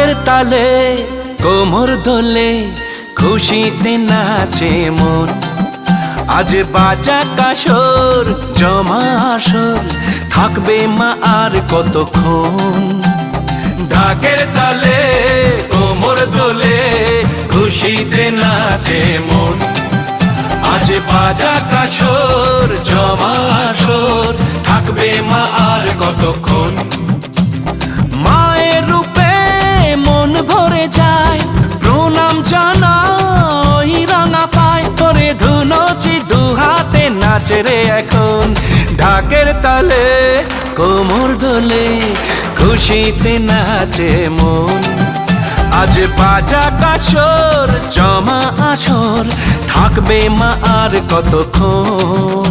ঢাকের তালে কোমর দোলে খুশিতে নাচে মন। আজ বাজা কাসর জমা আসর থাকবে মা আর কতক্ষণ। ঢাকের তালে কোমর দোলে খুশিতে নাচে মন। আজ বাজা কাসর জমা আসর থাকবে মা আর কতক্ষণ। মায়ের রূপে মন ভরে যায় প্রণাম জানাই রাঙা পায় তোরে ধুনচি দুহাতে নাচে রে এখন। ঢাকের তালে কোমর দোলে খুশিতে নাচে মন। আজ বাজা কাসর জমা আসর থাকবে মা আর কতক্ষণ।